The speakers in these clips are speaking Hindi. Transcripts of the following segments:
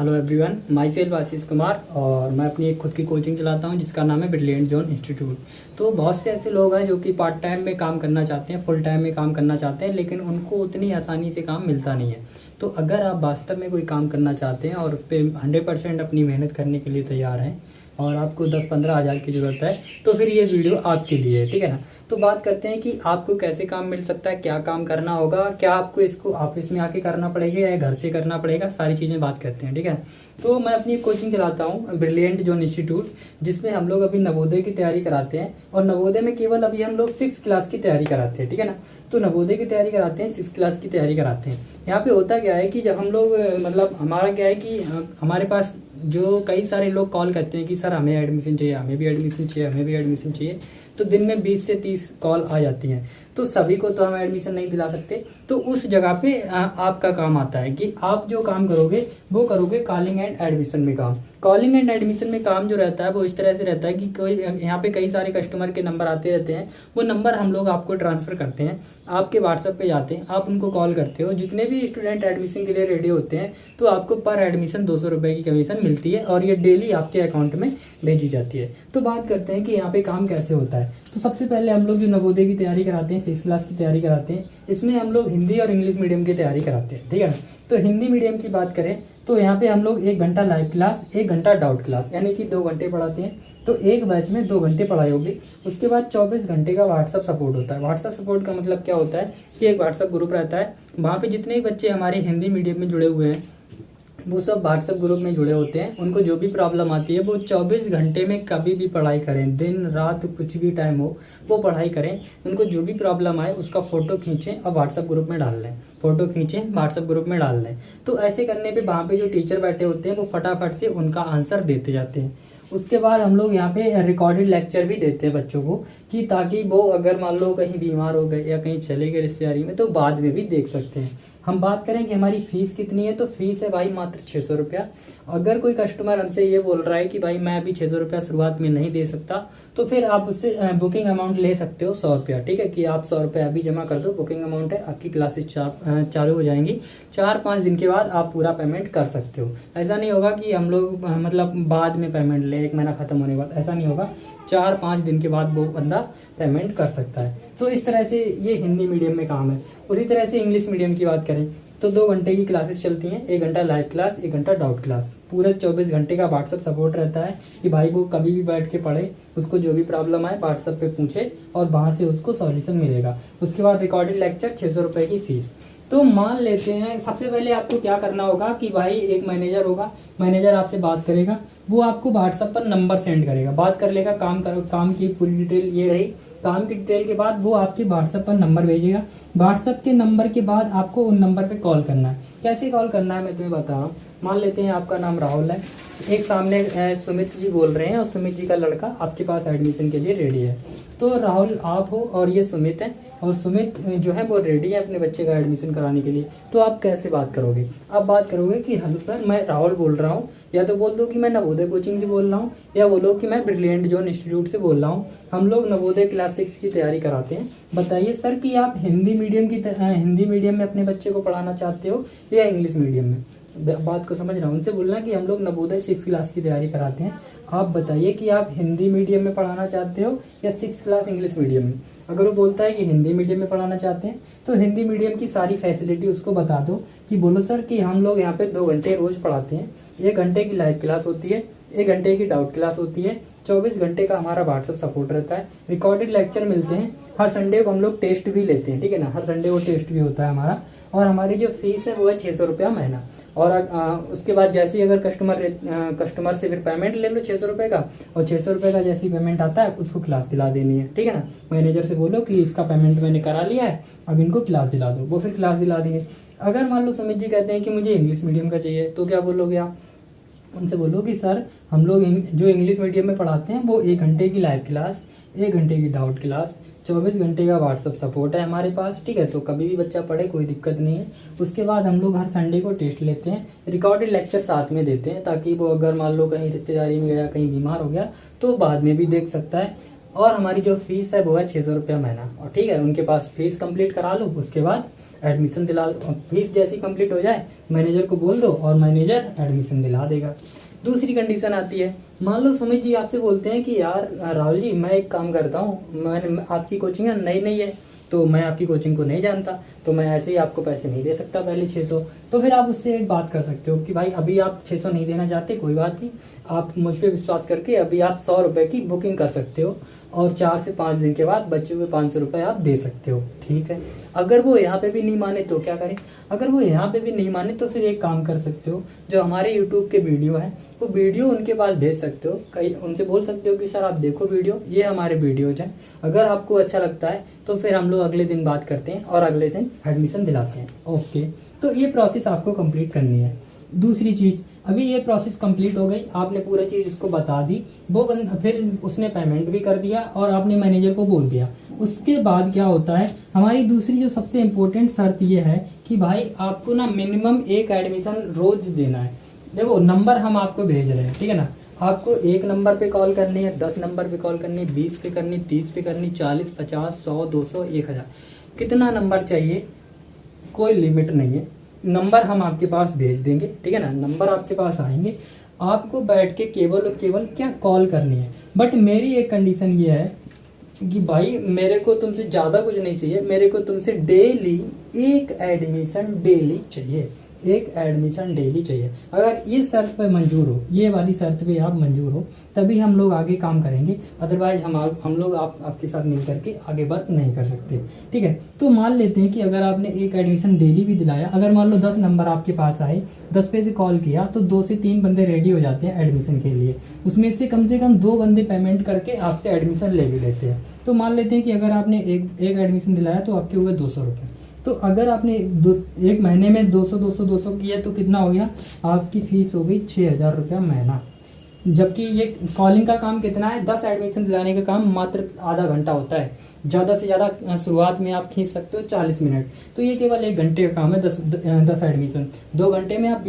Hello everyone, my self Ashish Kumar और मैं अपनी एक खुद की कोचिंग चलाता हूं जिसका नाम है ब्रिलियंट जोन इंस्टीट्यूट। तो बहुत से ऐसे लोग हैं जो कि पार्ट टाइम में काम करना चाहते हैं, फुल टाइम में काम करना चाहते हैं, लेकिन उनको उतनी आसानी से काम मिलता नहीं है। तो अगर आप वास्तव में कोई काम करना चाहते हैं और उस पर 100% अपनी मेहनत करने के लिए तैयार हैं और आपको 10-15 हज़ार की ज़रूरत है तो फिर ये वीडियो आपके लिए है, ठीक है ना। तो बात करते हैं कि आपको कैसे काम मिल सकता है, क्या काम करना होगा, क्या आपको इसको ऑफिस में आके करना पड़ेगा या घर से करना पड़ेगा, सारी चीज़ें बात करते हैं, ठीक है। तो मैं अपनी कोचिंग चलाता हूँ ब्रिलियंट जोन इंस्टीट्यूट, जिसमें हम लोग अभी नवोदय की तैयारी कराते हैं और नवोदय में केवल अभी हम लोग 6 क्लास की तैयारी कराते हैं, ठीक है ना। तो नवोदय की तैयारी कराते हैं, 6 क्लास की तैयारी कराते हैं। यहाँ पे होता क्या है कि जब हम लोग मतलब हमारा क्या है कि हमारे पास जो कई सारे लोग कॉल करते हैं कि सर हमें एडमिशन चाहिए, हमें भी एडमिशन चाहिए, हमें भी एडमिशन चाहिए। तो दिन में 20 से 30 कॉल आ जाती हैं, तो सभी को तो हम एडमिशन नहीं दिला सकते। तो उस जगह पे आपका काम आता है कि आप जो काम करोगे वो करोगे कॉलिंग एंड एडमिशन में काम। कॉलिंग एंड एडमिशन में काम जो रहता है वो इस तरह से रहता है कि कोई यहाँ पे कई सारे कस्टमर के नंबर आते रहते हैं, वो नंबर हम लोग आपको ट्रांसफ़र करते हैं, आपके व्हाट्सएप पे जाते हैं, आप उनको कॉल करते हो। जितने भी स्टूडेंट एडमिशन के लिए रेडी होते हैं तो आपको पर एडमिशन 200 रुपये की कमीशन मिलती है और ये डेली आपके अकाउंट में भेजी जाती है। तो बात करते हैं कि यहाँ पे काम कैसे होता है। तो सबसे पहले हम लोग जो नवोदय की तैयारी कराते हैं, 6 क्लास की तैयारी कराते हैं, इसमें हम लोग हिंदी और इंग्लिश मीडियम की तैयारी कराते हैं, ठीक है ना। तो हिंदी मीडियम की बात करें तो यहाँ पे हम लोग 1 घंटा लाइव क्लास, 1 घंटा डाउट क्लास, यानी कि 2 घंटे पढ़ाते हैं। तो एक बैच में 2 घंटे पढ़ाई होगी। उसके बाद 24 घंटे का व्हाट्सअप सपोर्ट होता है। व्हाट्सअप सपोर्ट का मतलब क्या होता है कि एक व्हाट्सअप ग्रुप रहता है, वहाँ पे जितने भी बच्चे हमारे हिंदी मीडियम में जुड़े हुए हैं वो सब व्हाट्सएप ग्रुप में जुड़े होते हैं। उनको जो भी प्रॉब्लम आती है वो 24 घंटे में कभी भी पढ़ाई करें, दिन रात कुछ भी टाइम हो वो पढ़ाई करें। उनको जो भी प्रॉब्लम आए उसका फ़ोटो खींचें और व्हाट्सएप ग्रुप में डाल लें, फ़ोटो खींचें व्हाट्सएप ग्रुप में डाल लें। तो ऐसे करने पे वहाँ पे जो टीचर बैठे होते हैं वो फटाफट से उनका आंसर देते जाते हैं। उसके बाद हम लोग यहाँ पे रिकॉर्डेड लेक्चर भी देते हैं बच्चों को, कि ताकि वो अगर मान लो कहीं बीमार हो गए या कहीं चले गए रिश्तेदारी में तो बाद में भी देख सकते हैं। हम बात करें कि हमारी फीस कितनी है, तो फीस है भाई मात्र 600 रुपया। अगर कोई कस्टमर हमसे ये बोल रहा है कि भाई मैं अभी 600 रुपया शुरुआत में नहीं दे सकता, तो फिर आप उससे बुकिंग अमाउंट ले सकते हो 100 रुपया, ठीक है, कि आप 100 रुपया अभी जमा कर दो, बुकिंग अमाउंट है, आपकी क्लासेस चालू हो जाएंगी। 4-5 दिन के बाद आप पूरा पेमेंट कर सकते हो। ऐसा नहीं होगा कि हम लोग मतलब बाद में पेमेंट लें 1 महीना खत्म होने के बाद, ऐसा नहीं होगा। 4-5 दिन के बाद वो बंदा पेमेंट कर सकता है। तो इस तरह से ये हिंदी मीडियम में काम है। उसी तरह से इंग्लिश मीडियम की बात करें तो 2 घंटे की क्लासेस चलती हैं, 1 घंटा लाइव क्लास, 1 घंटा डाउट क्लास। पूरे 24 घंटे का व्हाट्सअप सपोर्ट रहता है कि भाई वो कभी भी बैठ के पढ़े, उसको जो भी प्रॉब्लम आए व्हाट्सअप पे पूछे और वहाँ से उसको सॉल्यूशन मिलेगा। उसके बाद रिकॉर्डेड लेक्चर, 600 रुपये की फीस। तो मान लेते हैं सबसे पहले आपको क्या करना होगा कि भाई एक मैनेजर होगा, मैनेजर आपसे बात करेगा, वो आपको व्हाट्सएप पर नंबर सेंड करेगा, बात कर लेगा, काम की पूरी डिटेल ये रही। काम की डिटेल के बाद वो आपके व्हाट्सएप पर नंबर भेजेगा। व्हाट्सएप के नंबर के बाद आपको उन नंबर पे कॉल करना है। कैसे कॉल करना है मैं तुम्हें बता रहा हूँ। मान लेते हैं आपका नाम राहुल है, एक सामने सुमित जी बोल रहे हैं और सुमित जी का लड़का आपके पास एडमिशन के लिए रेडी है। तो राहुल आप हो और ये सुमित है, और सुमित जो है वो रेडी है अपने बच्चे का एडमिशन कराने के लिए। तो आप कैसे बात करोगे? आप बात करोगे कि हेलो सर मैं राहुल बोल रहा हूँ, या तो बोल दो कि मैं नवोदय कोचिंग से बोल रहा हूँ, या बोलो कि मैं ब्रिलियंट जोन इंस्टीट्यूट से बोल रहा हूँ। हम लोग नवोदय क्लास 6 की तैयारी कराते हैं। बताइए सर कि आप हिंदी मीडियम में अपने बच्चे को पढ़ाना चाहते हो या इंग्लिश मीडियम में? बात को समझ रहा हूँ। उनसे बोलना कि हम लोग नवोदय 6 क्लास की तैयारी कराते हैं, आप बताइए कि आप हिंदी मीडियम में पढ़ाना चाहते हो या 6 क्लास इंग्लिश मीडियम में। अगर वो बोलता है कि हिंदी मीडियम में पढ़ाना चाहते हैं तो हिंदी मीडियम की सारी फैसिलिटी उसको बता दो कि बोलो सर कि हम लोग यहाँ पे 2 घंटे रोज पढ़ाते हैं, 1 घंटे की लाइव क्लास होती है, 1 घंटे की डाउट क्लास होती है, 24 घंटे का हमारा व्हाट्सएप सपोर्ट रहता है, रिकॉर्डेड लेक्चर मिलते हैं, हर संडे को हम लोग टेस्ट भी लेते हैं, ठीक है ना, हर संडे को टेस्ट भी होता है हमारा। और हमारी जो फीस है वो है 600 रुपया महीना। और उसके बाद जैसे ही अगर कस्टमर से फिर पेमेंट ले लो 600 रुपये का, और 600 रुपये का जैसे ही पेमेंट आता है उसको क्लास दिला देनी है, ठीक है ना। मैनेजर से बोलो कि इसका पेमेंट मैंने करा लिया है, अब इनको क्लास दिला दो, वो फिर क्लास दिला देंगे। अगर मान लो सुमित जी कहते हैं कि मुझे इंग्लिश मीडियम का चाहिए, तो क्या बोलोगे आप? उनसे बोलो कि सर हम लोग जो इंग्लिश मीडियम में पढ़ाते हैं वो 1 घंटे की लाइव क्लास, 1 घंटे की डाउट क्लास, 24 घंटे का व्हाट्सअप सपोर्ट है हमारे पास, ठीक है, तो कभी भी बच्चा पढ़े कोई दिक्कत नहीं है। उसके बाद हम लोग हर संडे को टेस्ट लेते हैं, रिकॉर्डेड लेक्चर साथ में देते हैं, ताकि वो अगर मान लो कहीं रिश्तेदारी में गया, कहीं बीमार हो गया तो बाद में भी देख सकता है। और हमारी जो फीस है वो है 600 रुपया महीना, और ठीक है, उनके पास फीस कंप्लीट करा लो। उसके बाद एडमिशन दिला, फीस जैसी कंप्लीट हो जाए मैनेजर को बोल दो और मैनेजर एडमिशन दिला देगा। दूसरी कंडीशन आती है, मान लो सुमित जी आपसे बोलते हैं कि यार राहुल जी मैं एक काम करता हूँ, मैं आपकी कोचिंग नई नई है तो मैं आपकी कोचिंग को नहीं जानता, तो मैं ऐसे ही आपको पैसे नहीं दे सकता पहले 600। तो फिर आप उससे एक बात कर सकते हो कि भाई अभी आप 600 नहीं देना चाहते, कोई बात नहीं, आप मुझ पर विश्वास करके अभी आप 100 रुपये की बुकिंग कर सकते हो और 4 से 5 दिन के बाद बचे हुए 500 रुपये आप दे सकते हो, ठीक है। अगर वो यहाँ पे भी नहीं माने तो क्या करें? अगर वो यहाँ पे भी नहीं माने तो फिर एक काम कर सकते हो, जो हमारे यूट्यूब के वीडियो हैं वो वीडियो उनके पास भेज सकते हो, कहीं उनसे बोल सकते हो कि सर आप देखो वीडियो, ये हमारे वीडियोज हैं, अगर आपको अच्छा लगता है तो फिर हम लोग अगले दिन बात करते हैं और अगले दिन एडमिशन दिलाते हैं। ओके, तो ये प्रोसेस आपको कंप्लीट करनी है। दूसरी चीज़, अभी ये प्रोसेस कंप्लीट हो गई, आपने पूरा चीज़ उसको बता दी, वो फिर उसने पेमेंट भी कर दिया और आपने मैनेजर को बोल दिया। उसके बाद क्या होता है, हमारी दूसरी जो सबसे इम्पोर्टेंट शर्त ये है कि भाई आपको ना मिनिमम एक एडमिशन रोज देना है। देखो नंबर हम आपको भेज रहे हैं, ठीक है ना, आपको 1 नंबर पे कॉल करनी है, 10 नंबर पे कॉल करनी है, 20 पे करनी, 30 पे करनी, 40, 50, 100, 200, 1000, कितना नंबर चाहिए कोई लिमिट नहीं है। नंबर हम आपके पास भेज देंगे, ठीक है ना, नंबर आपके पास आएंगे, आपको बैठ के केवल और केवल क्या कॉल करनी है। बट मेरी एक कंडीशन ये है कि भाई मेरे को तुमसे ज़्यादा कुछ नहीं चाहिए, मेरे को तुमसे डेली एक एडमिशन डेली चाहिए, एक एडमिशन डेली चाहिए। अगर ये शर्त पे मंजूर हो, ये वाली शर्त पे आप मंजूर हो, तभी हम लोग आगे काम करेंगे, अदरवाइज हम लोग आपके साथ मिल करके आगे वर्क नहीं कर सकते, ठीक है। तो मान लेते हैं कि अगर आपने एक एडमिशन डेली भी दिलाया, अगर मान लो 10 नंबर आपके पास आए, 10 पे से कॉल किया तो 2 से 3 बंदे रेडी हो जाते हैं एडमिशन के लिए, उसमें से कम 2 बंदे पेमेंट करके आपसे एडमिशन ले भी लेते हैं। तो मान लेते हैं कि अगर आपने एक एडमिशन दिलाया तो आपके हुए 200 रुपये। तो अगर आपने एक महीने में 200 किया तो कितना हो गया, आपकी फीस हो गई 6000 रुपया महीना। जबकि ये कॉलिंग का काम कितना है, 10 एडमिशन दिलाने का काम मात्र आधा घंटा होता है, ज़्यादा से ज़्यादा शुरुआत में आप खींच सकते हो 40 मिनट, तो ये केवल 1 घंटे का काम है। 10 एडमिशन 2 घंटे में आप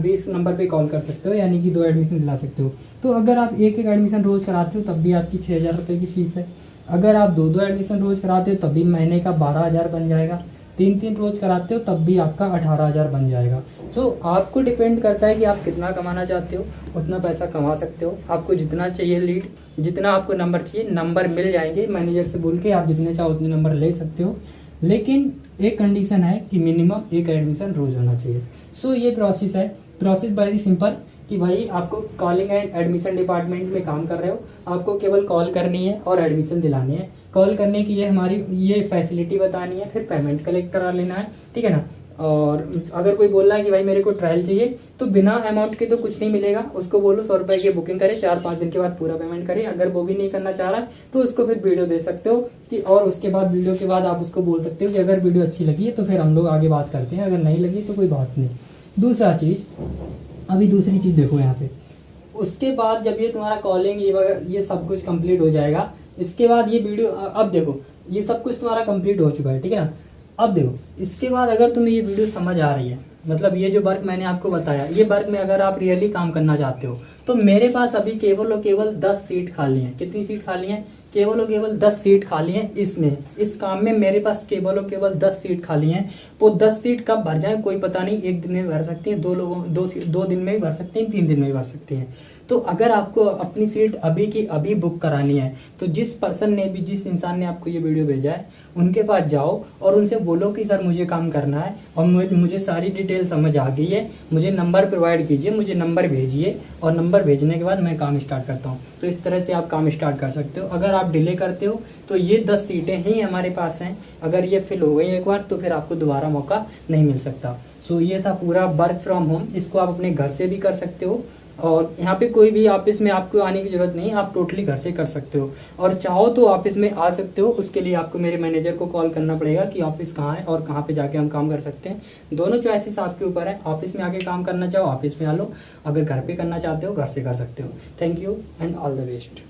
20 नंबर पे कॉल कर सकते हो, यानी कि 2 एडमिशन दिला सकते हो। तो अगर आप एक एडमिशन रोज कराते हो तब भी आपकी 6000 रुपये की फीस है। अगर आप 2 एडमिशन रोज कराते हो तब भी महीने का 12000 बन जाएगा। 3 रोज कराते हो तब भी आपका 18000 बन जाएगा। तो आपको डिपेंड करता है कि आप कितना कमाना चाहते हो, उतना पैसा कमा सकते हो। आपको जितना चाहिए लीड, जितना आपको नंबर चाहिए, नंबर मिल जाएंगे, मैनेजर से बोल के आप जितने चाहो उतने नंबर ले सकते हो। लेकिन एक कंडीशन है कि मिनिमम एक एडमिशन रोज होना चाहिए। सो ये प्रोसेस है, प्रोसेस वेरी सिंपल कि भाई आपको कॉलिंग एंड एडमिशन डिपार्टमेंट में काम कर रहे हो, आपको केवल कॉल करनी है और एडमिशन दिलानी है। कॉल करने की ये हमारी ये फैसिलिटी बतानी है, फिर पेमेंट कलेक्ट करा लेना है, ठीक है ना। और अगर कोई बोल रहा है कि भाई मेरे को ट्रायल चाहिए, तो बिना अमाउंट के तो कुछ नहीं मिलेगा, उसको बोलो 100 रुपये की बुकिंग करे, 4-5 दिन के बाद पूरा पेमेंट करे। अगर वो भी नहीं करना चाह रहा है तो उसको फिर वीडियो दे सकते हो कि, और उसके बाद वीडियो के बाद आप उसको बोल सकते हो कि अगर वीडियो अच्छी लगी है तो फिर हम लोग आगे बात करते हैं, अगर नहीं लगी तो कोई बात नहीं। दूसरा चीज़, अभी दूसरी चीज़ देखो यहाँ पे, उसके बाद जब ये तुम्हारा कॉलिंग ये सब कुछ कंप्लीट हो जाएगा, इसके बाद ये वीडियो, अब देखो ये सब कुछ तुम्हारा कंप्लीट हो चुका है, ठीक है ना। अब देखो इसके बाद अगर तुम्हें ये वीडियो समझ आ रही है, मतलब ये जो वर्क मैंने आपको बताया, ये वर्क में अगर आप रियली काम करना चाहते हो, तो मेरे पास अभी केवल और केवल 10 सीट खाली हैं। कितनी सीट खाली हैं? केवल और केवल 10 सीट खाली हैं। इसमें इस काम में मेरे पास केवल और केवल 10 सीट खाली हैं। वो 10 सीट कब भर जाए कोई पता नहीं, 1 दिन में भर सकती हैं, 2 दिन में भी भर सकती हैं, 3 दिन में भी भर सकती हैं। तो अगर आपको अपनी सीट अभी की अभी बुक करानी है, तो जिस इंसान ने आपको ये वीडियो भेजा है उनके पास जाओ और उनसे बोलो कि सर मुझे काम करना है और मुझे सारी डिटेल समझ आ गई है, मुझे नंबर प्रोवाइड कीजिए, मुझे नंबर भेजिए और नंबर भेजने के बाद मैं काम स्टार्ट करता हूँ। तो इस तरह से आप काम स्टार्ट कर सकते हो। अगर आप डिले करते हो तो ये 10 सीटें ही हमारे पास हैं, अगर ये फिल हो गई एक बार तो फिर आपको दोबारा मौका नहीं मिल सकता। सो ये था पूरा वर्क फ्रॉम होम, इसको आप अपने घर से भी कर सकते हो और यहाँ पे कोई भी ऑफिस में आपको आने की जरूरत नहीं, आप टोटली घर से कर सकते हो। और चाहो तो ऑफिस में आ सकते हो, उसके लिए आपको मेरे मैनेजर को कॉल करना पड़ेगा कि ऑफिस कहाँ है और कहाँ पे जाके हम काम कर सकते हैं। दोनों चॉइसेस आपके ऊपर है, ऑफिस में आके काम करना चाहो ऑफिस में आ लो, अगर घर पे करना चाहते हो घर से कर सकते हो। Thank you and all the best.